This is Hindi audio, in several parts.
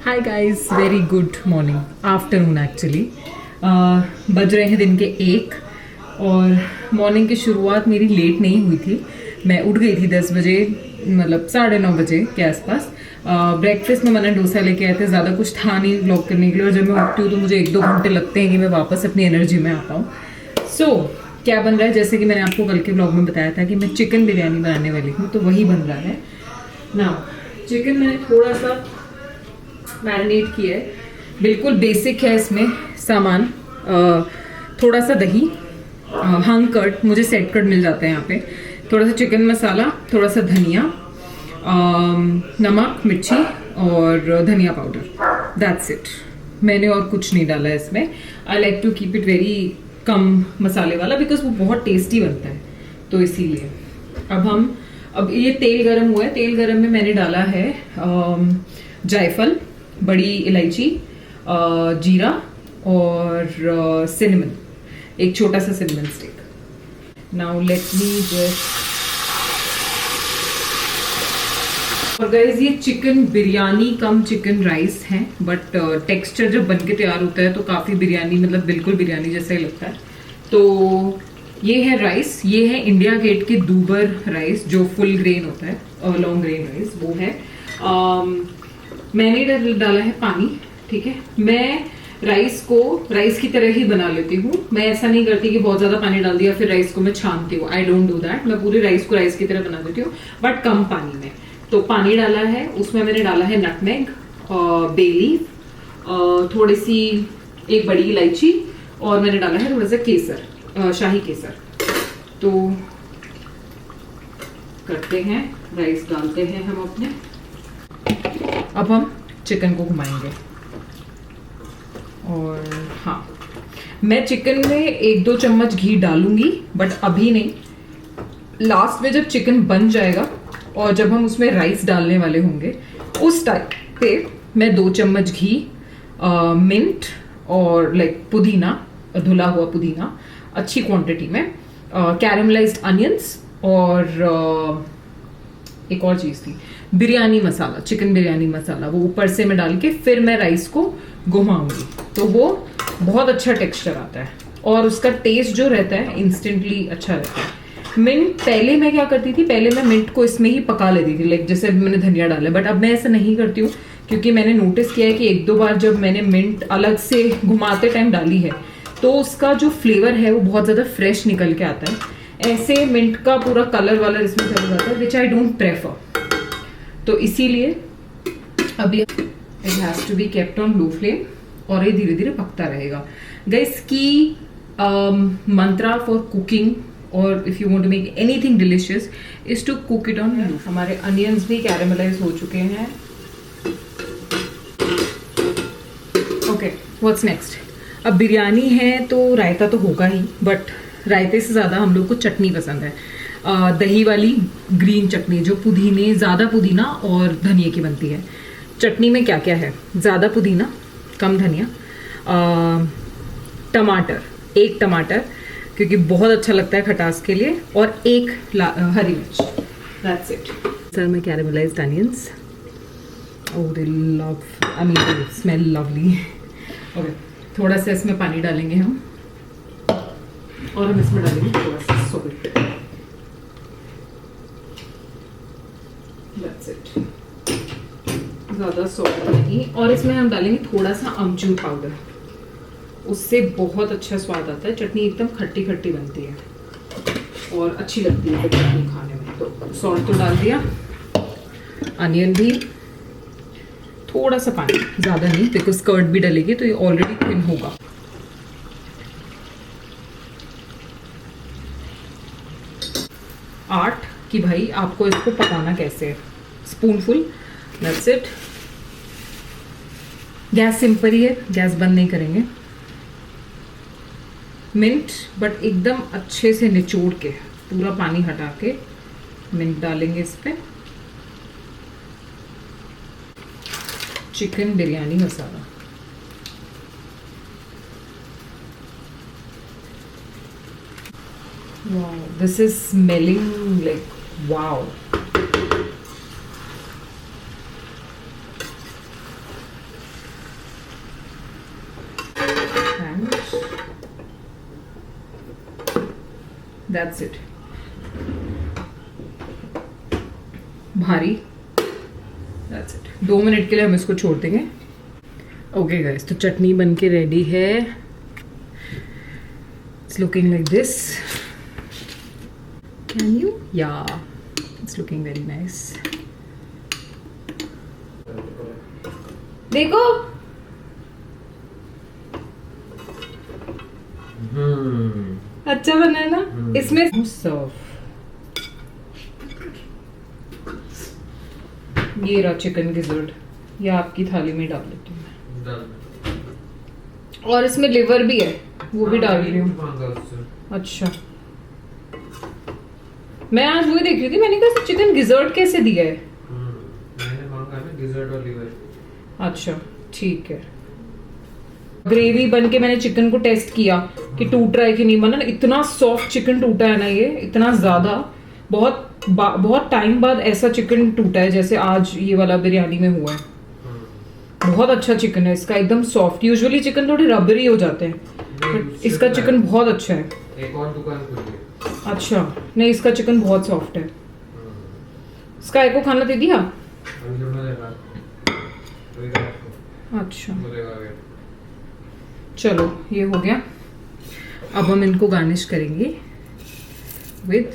Hi guys, very good morning, afternoon actually. बज रहे हैं दिन के 1 और मॉर्निंग की शुरुआत मेरी लेट नहीं हुई थी। मैं उठ गई थी 10 बजे, मतलब 9:30 बजे के आसपास। ब्रेकफास्ट में मैंने डोसा लेके आए थे, ज़्यादा कुछ था नहीं व्लॉग करने के लिए, और जब मैं उठती हूँ तो मुझे 1-2 घंटे लगते हैं कि मैं वापस अपनी एनर्जी में आ पाऊँ। सो क्या बन रहा है, जैसे कि मैंने आपको कल के व्लॉग में बताया था कि मैं चिकन बिरयानी बनाने वाली हूँ, तो वही बन रहा है ना। चिकन मैंने थोड़ा सा मैरिनेट किया है, बिल्कुल बेसिक है इसमें सामान। थोड़ा सा दही, हंग कर्ड, मुझे सेट कर्ड मिल जाता है यहाँ पे, थोड़ा सा चिकन मसाला, थोड़ा सा धनिया, नमक, मिर्ची और धनिया पाउडर, दैट्स इट। मैंने और कुछ नहीं डाला है इसमें। I like to keep it very कम मसाले वाला बिकॉज वो बहुत टेस्टी बनता है, तो इसीलिए। अब ये तेल गरम हुआ है। तेल गरम में मैंने डाला है जायफल, बड़ी इलायची, जीरा और सिनेमन, एक छोटा सा cinnamon stick. Now let me just. और गाइस, ये चिकन बिरयानी कम चिकन राइस है, बट टेक्सचर जब बन के तैयार होता है तो काफ़ी बिरयानी, मतलब बिल्कुल बिरयानी जैसा ही लगता है। तो ये है राइस, ये है इंडिया गेट के दूबर राइस, जो फुल ग्रेन होता है, लॉन्ग ग्रेन राइस, वो है। मैंने डाला है पानी, ठीक है। मैं राइस की तरह ही बना लेती हूँ। मैं ऐसा नहीं करती कि बहुत ज्यादा पानी डाल दिया फिर राइस को मैं छानती हूँ। I don't do that. मैं पूरे राइस को राइस की तरह बना देती हूँ, बट कम पानी में। तो पानी डाला है, उसमें मैंने डाला है नटमेग, बे लीफ, थोड़ी सी एक बड़ी इलायची, और मैंने डाला है थोड़ा सा केसर, शाही केसर। तो करते हैं, राइस डालते हैं हम अपने। अब हम चिकन को घुमाएंगे। और हाँ, मैं चिकन में 1-2 चम्मच घी डालूंगी, बट अभी नहीं। लास्ट में जब चिकन बन जाएगा और जब हम उसमें राइस डालने वाले होंगे, उस टाइम पे मैं 2 चम्मच घी, मिंट और पुदीना, धुला हुआ पुदीना अच्छी क्वांटिटी में, कैरेमलाइज्ड अनियंस और एक और चीज़ थी, बिरयानी मसाला, चिकन बिरयानी मसाला, वो ऊपर से मैं डाल के फिर मैं राइस को घुमाऊंगी, तो वो बहुत अच्छा टेक्सचर आता है और उसका टेस्ट जो रहता है इंस्टेंटली अच्छा रहता है। मिंट, पहले मैं क्या करती थी, पहले मैं मिंट को इसमें ही पका लेती थी, जैसे मैंने धनिया डाला, बट अब मैं ऐसा नहीं करती हूँ, क्योंकि मैंने नोटिस किया है कि 1-2 बार जब मैंने मिंट अलग से घुमाते टाइम डाली है तो उसका जो फ्लेवर है वो बहुत ज़्यादा फ्रेश निकल के आता है। ऐसे मिंट का पूरा कलर वालर इसमें चला जाता है, विच आई डोंट प्रेफर। तो इसीलिए अभी it has to be kept on low flame, और ये धीरे धीरे पकता रहेगा। Guys, key mantra for cooking, और if you want to make anything delicious, is to cook it on low. हमारे अनियंस भी कैरेमलाइज हो चुके हैं। Okay, what's next? अब बिरयानी है तो रायता तो होगा ही, बट रायते से ज़्यादा हम लोग को चटनी पसंद है। दही वाली ग्रीन चटनी, जो ज़्यादा पुदीना और धनिया की बनती है। चटनी में क्या क्या है? ज़्यादा पुदीना, कम धनिया, टमाटर, 1 टमाटर, क्योंकि बहुत अच्छा लगता है खटास के लिए, और 1 हरी मिर्च, दैट्स इट। सर में caramelised onions, oh they love, I mean they smell lovely. Okay, थोड़ा सा इसमें पानी डालेंगे हम, और हम इसमें डालेंगे थोड़ा सा सॉल्ट, दैट्स इट। ज़्यादा सॉल्ट नहीं, और इसमें हम डालेंगे थोड़ा सा अमचूर पाउडर, उससे बहुत अच्छा स्वाद आता है। चटनी एकदम खट्टी खट्टी बनती है और अच्छी लगती है चटनी खाने में। तो सॉल्ट तो डाल दिया, अनियन भी, थोड़ा सा पानी, ज़्यादा नहीं, बिकॉज कर्ड भी डलेगी तो ये ऑलरेडी थिन होगा। आठ कि भाई आपको इसको पकाना कैसे है, spoonful, that's it. Gas simple ही है, गैस बंद नहीं करेंगे। मिंट, बट एकदम अच्छे से निचोड़ के, पूरा पानी हटा के मिंट डालेंगे इस पे। Chicken biryani masala, wow, this is smelling like wow, and that's it. भारी, दैट्स इट। 2 मिनट के लिए हम इसको छोड़ देंगे। ओके गाइस, तो चटनी बन के रेडी है। It's looking like this. Can you, या इट्स लुकिंग वेरी नाइस। देखो, अच्छा बना है ना। इसमें सर्व, ये रहा चिकन गिज़र्ड, ये आपकी थाली में डाल देती हूँ मैं। और इसमें लिवर भी है, वो भी डाल रही हूँ। अच्छा, मैं आज वही देख रही थी, मैंने कहा चिकन गिज़र्ड कैसे दिया है। मैंने मांगा ना गिज़र्ड और लिवर। अच्छा, ठीक है। ग्रेवी बन के मैंने चिकन को टेस्ट किया कि टूट रहा है कि नहीं। बना, इतना सॉफ्ट चिकन टूटा है ना, ये इतना ज्यादा। बहुत टाइम बाद ऐसा चिकन टूटा है जैसे आज ये वाला बिरयानी में हुआ है। बहुत अच्छा चिकन है इसका, एकदम सॉफ्ट। यूजुअली चिकन थोड़े रबरी हो जाते हैं, बट इसका चिकन बहुत अच्छा है। एक और दुकान खुली है। अच्छा, नहीं इसका चिकन बहुत सॉफ्ट है। इसका एको खाना दे दिया। अच्छा, चलो ये हो गया। अब हम इनको गार्निश करेंगे विथ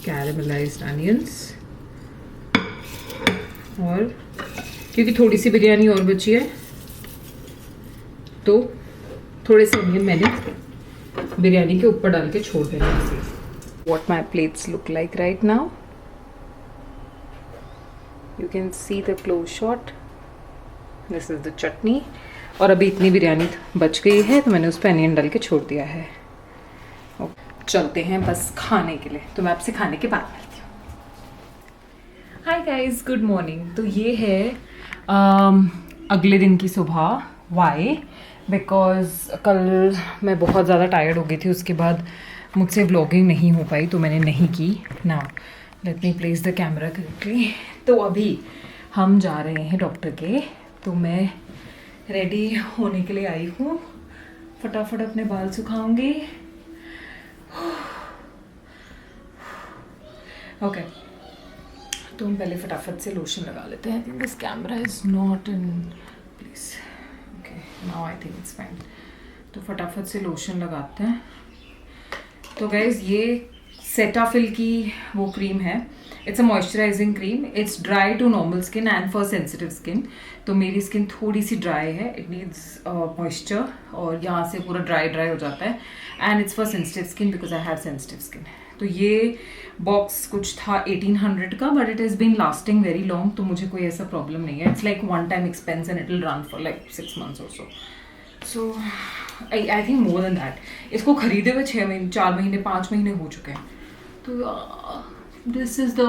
कैरेमलाइज्ड अनियंस, और क्योंकि थोड़ी सी बिरयानी और बची है तो थोड़े से अनियन मैंने बिरयानी के ऊपर डाल के छोड़ देना। What my plates look like right now. You can see the close shot. This is the chutney. और अभी इतनी बिरयानी बच गई है तो मैंने उस पर अनियन डाल के छोड़ दिया है। चलते हैं बस खाने के लिए, तो मैं आपसे खाने के बाद मिलती हूँ। Hi guys, good morning. तो ये है अगले दिन की सुबह। वाई? बिकॉज कल मैं बहुत ज़्यादा टायर्ड हो गई थी, उसके बाद मुझसे व्लॉगिंग नहीं हो पाई तो मैंने नहीं की। Now let me place the camera correctly. तो अभी हम जा रहे हैं डॉक्टर के, तो मैं रेडी होने के लिए आई हूँ। फटाफट अपने बाल सुखाऊंगी। ओके, तो हम पहले फटाफट से लोशन लगा लेते हैं। I think this camera is not in please. Okay, now I think it's fine. तो फटाफट से लोशन लगाते हैं। तो गाइज ये सेटाफिल की वो क्रीम है। It's a moisturising cream. It's dry to normal skin and for sensitive skin. तो मेरी स्किन थोड़ी सी ड्राई है, इट नीड्स मॉइस्चर, और यहाँ से पूरा ड्राई हो जाता है। And it's for sensitive skin because I have sensitive skin. तो ये बॉक्स कुछ था 1800 का, but it is been lasting very long, तो मुझे कोई ऐसा प्रॉब्लम नहीं है। It's like one time expense and it will run for like 6 months और so. So I think more than that. इसको खरीदे हुए 6 महीने, 4 महीने, 5 महीने हो चुके हैं। तो this is the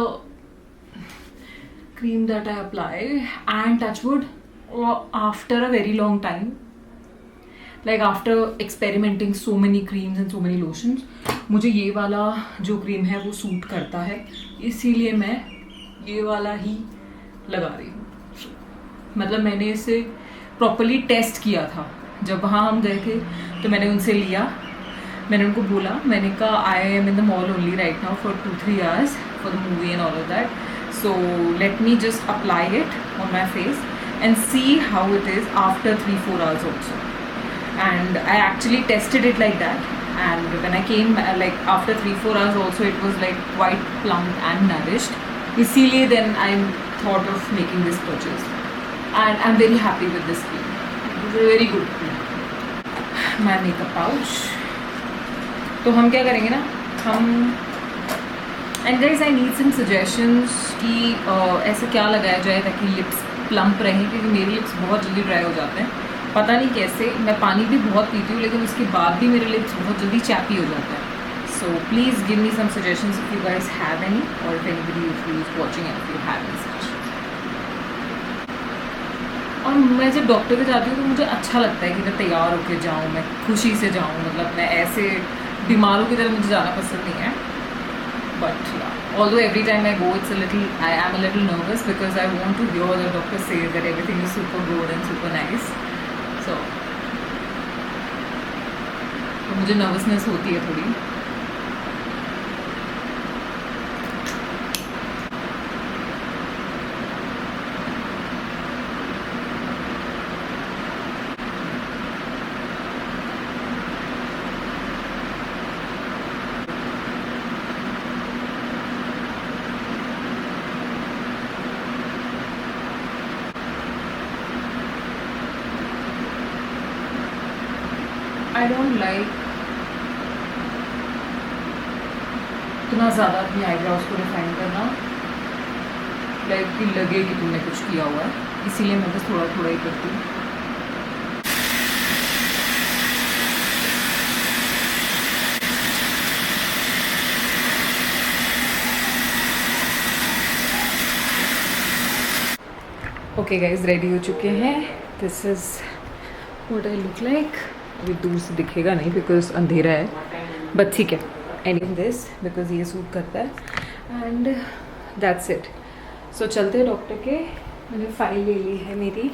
cream that I apply and touch wood after a very long time, like after experimenting so many creams and so many lotions, मुझे ये वाला जो क्रीम है वो सूट करता है, इसीलिए मैं ये वाला ही लगा रही हूँ। मतलब मैंने इसे प्रॉपरली टेस्ट किया था। जब वहाँ हम गए थे तो मैंने उनसे लिया, मैंने उनको बोला, मैंने कहा I am in the mall only right now for 2-3 hours for the movie and all of that, so let me just apply it on my face and see how it is after 3-4 hours also. And I actually tested it like that, and when I came like after 3-4 hours also it was like quite plump and nourished. Iसीलिए then I thought of making this purchase and I'm very happy with this cream. It's a very good cream. My makeup pouch. तो हम क्या करेंगे ना, हम and guys I need some suggestions कि ऐसे क्या लगाया जाए ताकि लिप्स प्लम्प रहें, क्योंकि मेरी लिप्स बहुत जल्दी ड्राई हो जाते हैं। पता नहीं कैसे, मैं पानी भी बहुत पीती हूँ लेकिन उसके बाद भी मेरे लिप्स बहुत जल्दी चैपी हो जाते हैं। So please give me some suggestions if you guys have any, और if anybody is watching and if you have any suggestions. और मैं जब डॉक्टर के जाती हूँ तो मुझे अच्छा लगता है कि मैं तैयार होकर जाऊँ, मैं खुशी से जाऊँ। मतलब मैं ऐसे बीमारों की तरह मुझे जाना पसंद नहीं है, but Although every time I go, I am a little nervous because I want to hear the doctor say that everything is super good and super nice. So, तो मुझे नर्वसनेस होती है थोड़ी. I don't like इतना ज़्यादा अपनी आईब्रोज को रिफाइन करना, लाइक कि लगे कि तुमने कुछ किया हुआ है, इसीलिए मैं बस थोड़ा थोड़ा ही करती हूँ. ओके गाइज, रेडी हो चुके हैं. This is what I look like. अभी दूर से दिखेगा नहीं बिकॉज अंधेरा है, बट ठीक है. एनी दिस बिकॉज ये सूट करता है एंड दैट्स इट. सो चलते हैं डॉक्टर के. मैंने फाइल ले ली है मेरी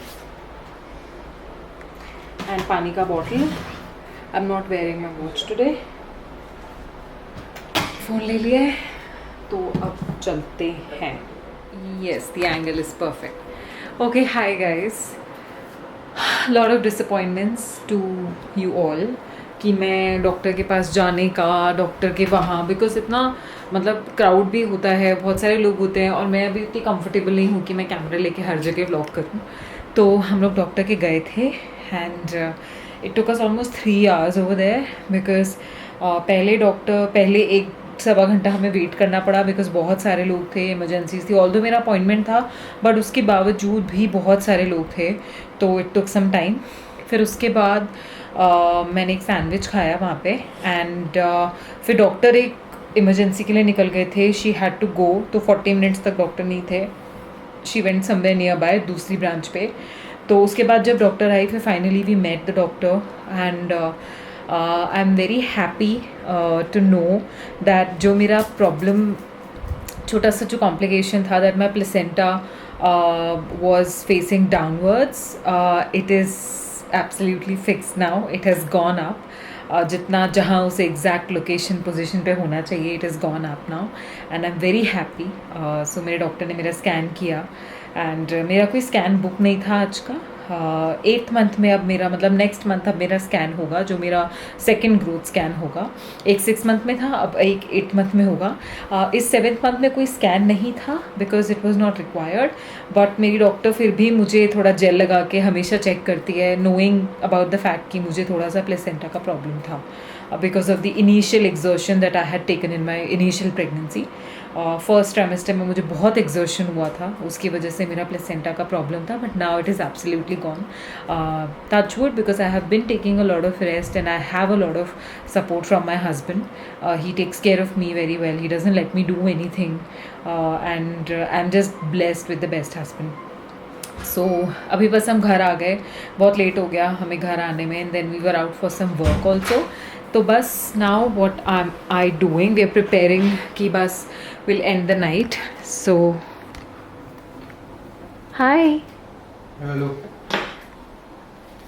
एंड पानी का bottle. I am not wearing my watch today. Phone ले लिया है तो अब चलते हैं. Yes, the angle is perfect. Okay, hi guys. Lot of disappointments to you all कि मैं डॉक्टर के पास जाने का, डॉक्टर के वहाँ, बिकॉज इतना मतलब क्राउड भी होता है, बहुत सारे लोग होते हैं और मैं अभी इतनी कंफर्टेबल नहीं हूँ कि मैं कैमरा लेके हर जगह व्लॉग करूँ. तो हम लोग डॉक्टर के गए थे and it took us almost 3 hours over there because पहले 1-1.25 घंटा हमें वेट करना पड़ा बिकॉज बहुत सारे लोग थे, इमरजेंसीज थी. ऑल्दो मेरा अपॉइंटमेंट था बट उसके बावजूद भी बहुत सारे लोग थे, तो इट टुक सम टाइम. फिर उसके बाद मैंने एक सैंडविच खाया वहाँ पे एंड फिर डॉक्टर एक इमरजेंसी के लिए निकल गए थे. शी हैड टू गो, तो 40 मिनट्स तक डॉक्टर नहीं थे. She went somewhere nearby दूसरी ब्रांच पे. तो उसके बाद जब डॉक्टर आई फिर finally we met the doctor and I am very happy to know that जो मेरा प्रॉब्लम, छोटा सा जो कॉम्प्लिकेशन था, that my placenta was facing downwards, it is absolutely fix now. It has gone up. जितना जहाँ उसे एग्जैक्ट लोकेशन पोजीशन पे होना चाहिए, it is gone up now and I am very happy. So मेरे डॉक्टर ने मेरा स्कैन किया एंड मेरा कोई स्कैन बुक नहीं था आज का. 8th मंथ में अब मेरा मतलब नेक्स्ट मंथ अब मेरा स्कैन होगा, जो मेरा सेकेंड ग्रोथ स्कैन होगा. एक 6 मंथ में था, अब एक 8th मंथ में होगा. इस 7th मंथ में कोई स्कैन नहीं था because it was not required. But मेरी डॉक्टर फिर भी मुझे थोड़ा जेल लगा के हमेशा चेक करती है, नोइंग अबाउट द फैक्ट कि मुझे थोड़ा सा प्लेसेंटा का प्रॉब्लम था because of the initial exertion that I had taken in my initial pregnancy. First trimester में मुझे बहुत एग्जर्शन हुआ था, उसकी वजह से मेरा प्लेसेंटा का प्रॉब्लम था. But now it is absolutely gone. Touch wood, because I have been taking a lot of rest and I have a lot of support from my husband. He takes care of me very well. He doesn't let me do anything and I am just blessed with the best husband. So अभी बस हम घर आ गए, बहुत लेट हो गया हमें घर आने में and then we were out for some work also. तो बस now what I doing, we are preparing कि बस will and the night. So hi. Hello.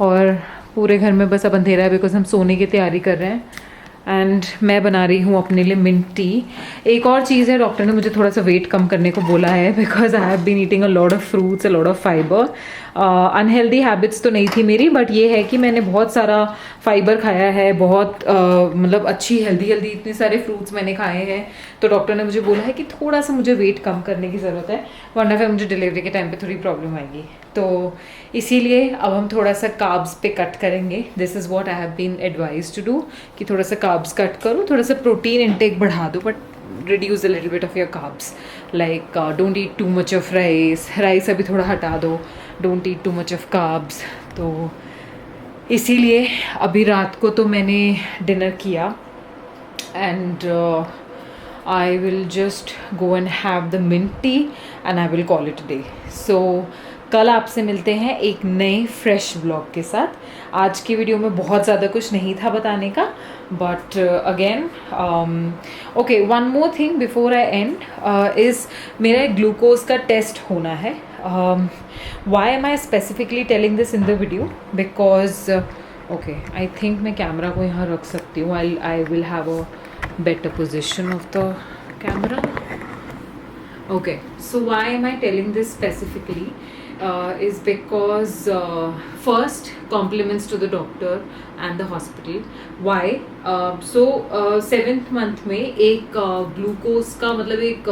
और पूरे घर में बस अब अंधेरा है बिकॉज हम सोने की तैयारी कर रहे हैं एंड मैं बना रही हूँ अपने लिए मिंट टी. एक और चीज़ है, डॉक्टर ने मुझे थोड़ा सा वेट कम करने को बोला है because I have been eating a lot of fruits, a lot of fibre. Unhealthy habits तो नहीं थी मेरी, बट ये है कि मैंने बहुत सारा फाइबर खाया है, बहुत मतलब अच्छी हेल्दी इतने सारे फ्रूट्स मैंने खाए हैं. तो डॉक्टर ने मुझे बोला है कि थोड़ा सा मुझे वेट कम करने की ज़रूरत है, वरना फिर मुझे डिलीवरी के टाइम पे थोड़ी प्रॉब्लम आएगी. तो इसीलिए अब हम थोड़ा सा कार्ब्स पे कट करेंगे. This is what I have been advise to do कि थोड़ा सा कार्ब्स कट करो, थोड़ा सा प्रोटीन इंटेक बढ़ा दो, but reduce a little bit of your carbs. Like don't eat too much of rice अभी थोड़ा हटा दो. Don't eat too much of carbs. तो इसीलिए अभी रात को तो मैंने डिनर किया and I will just go and have the mint tea and I will call it a day. So कल आपसे मिलते हैं एक नए फ्रेश ब्लॉग के साथ। आज की वीडियो में बहुत ज़्यादा कुछ नहीं था बताने का, but again okay, one more thing before I end is मेरा एक ग्लूकोज का टेस्ट होना है। Why am I specifically telling this in the video? Because okay, I think मैं कैमरा को यहाँ रख सकती हूँ। I will have a better position of the camera. Okay, so why am I telling this specifically is because first compliments to the doctor and the hospital. Why? So 7th month में एक ग्लूकोज का मतलब एक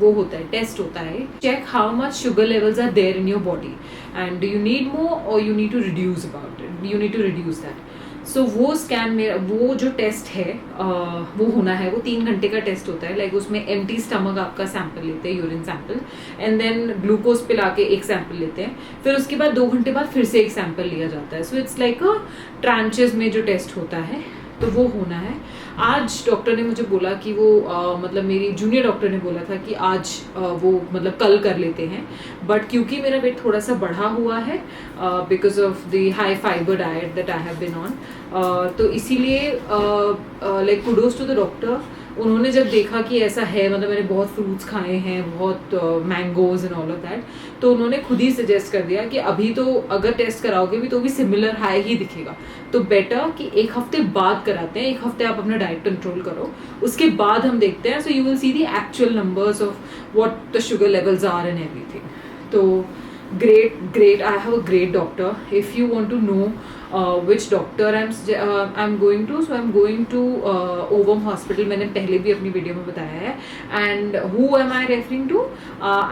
वो होता है, टेस्ट होता है, check how much sugar levels are there in your body and do you need more or you need to reduce about it, you need to reduce that. सो वो स्कैन में वो जो टेस्ट है वो होना है, वो 3 घंटे का टेस्ट होता है। लाइक उसमें एम्प्टी स्टमक आपका सैंपल लेते हैं, urine sample, and then glucose पिला के एक सैंपल लेते हैं, फिर उसके बाद 2 घंटे बाद फिर से एक सैंपल लिया जाता है। So it's like a tranches में जो टेस्ट होता है, तो वो होना है। आज डॉक्टर ने मुझे बोला कि वो मतलब मेरी जूनियर डॉक्टर ने बोला था कि आज वो मतलब कल कर लेते हैं, बट क्योंकि मेरा वेट थोड़ा सा बढ़ा हुआ है because of the high fibre diet that I have been on, तो इसीलिए like kudos to the doctor. उन्होंने जब देखा कि ऐसा है, मतलब मैंने बहुत फ्रूट्स खाए हैं, बहुत mangoes and all of that, तो उन्होंने खुद ही सजेस्ट कर दिया कि अभी तो अगर टेस्ट कराओगे भी तो भी सिमिलर हाई ही दिखेगा, तो बेटर कि एक हफ्ते बाद कराते हैं। 1 हफ्ते आप अपना डाइट कंट्रोल करो, उसके बाद हम देखते हैं। So you will see the actual numbers of what the sugar levels are and everything. तो great, I have a great doctor. If you want to know which doctor I'm going to, so I'm going to Ovam Hospital. मैंने पहले भी अपनी वीडियो में बताया है। And who am I referring to?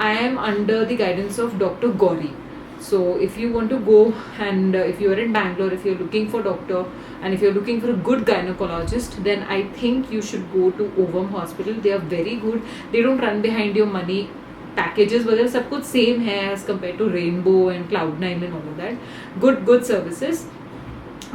I am under the guidance of Dr. Gauri. So if you want to go and if you are in Bangalore, if you're looking for doctor and if you're looking for a good gynecologist, then I think you should go to Ovam Hospital. They are very good. They don't run behind your money. Packages वगैरह सब कुछ सेम है as compared to Rainbow and Cloud9 and all of that. Good services,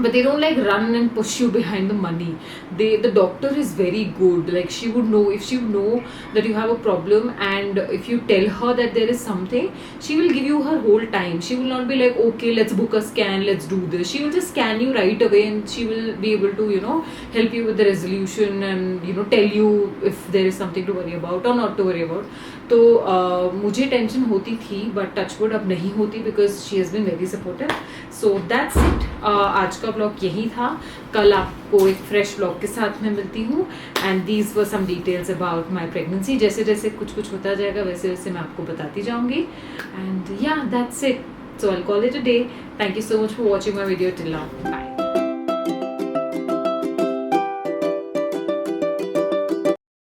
but they don't like run and push you behind the money. The doctor is very good. Like she would know, if she would know that you have a problem and if you tell her that there is something, she will give you her whole time. She will not be like, okay, let's book a scan, let's do this. She will just scan you right away and she will be able to, you know, help you with the resolution and, you know, tell you if there is something to worry about or not to worry about. तो मुझे टेंशन होती थी बट टचवुड अब नहीं होती because she has been very supportive. So that's it. आज का ब्लॉग यही था। कल आपको एक फ्रेश ब्लॉग के साथ मैं मिलती हूँ and these were some details about my pregnancy. जैसे जैसे कुछ होता जाएगा वैसे वैसे मैं आपको बताती जाऊँगी। And yeah that's it. So I will call it a day. Thank you so much for watching my video till now. Bye.